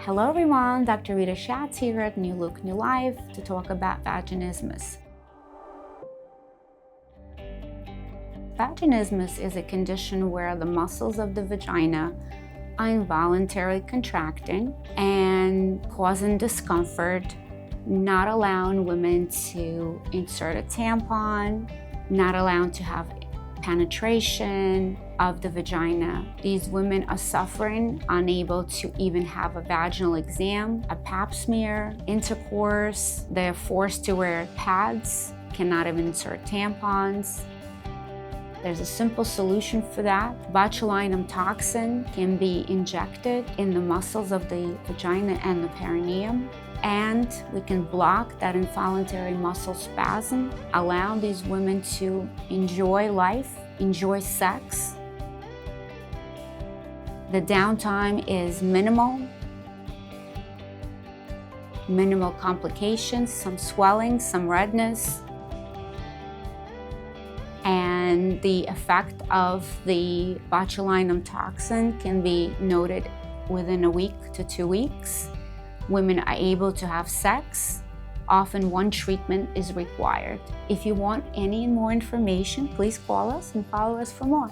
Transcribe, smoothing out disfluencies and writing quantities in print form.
Hello everyone, Dr. Rita Schatz here at New Look, New Life to talk about vaginismus. Vaginismus is a condition where the muscles of the vagina are involuntarily contracting and causing discomfort, not allowing women to insert a tampon, not allowing to have penetration of the vagina. These women are suffering, unable to even have a vaginal exam, a pap smear, intercourse. They're forced to wear pads, cannot even insert tampons. There's a simple solution for that. Botulinum toxin can be injected in the muscles of the vagina and the perineum, and we can block that involuntary muscle spasm, allow these women to enjoy life, enjoy sex. The downtime is minimal complications, some swelling, some redness, and the effect of the botulinum toxin can be noted within a week to 2 weeks. Women are able to have sex. Often one treatment is required. If you want any more information, please call us and follow us for more.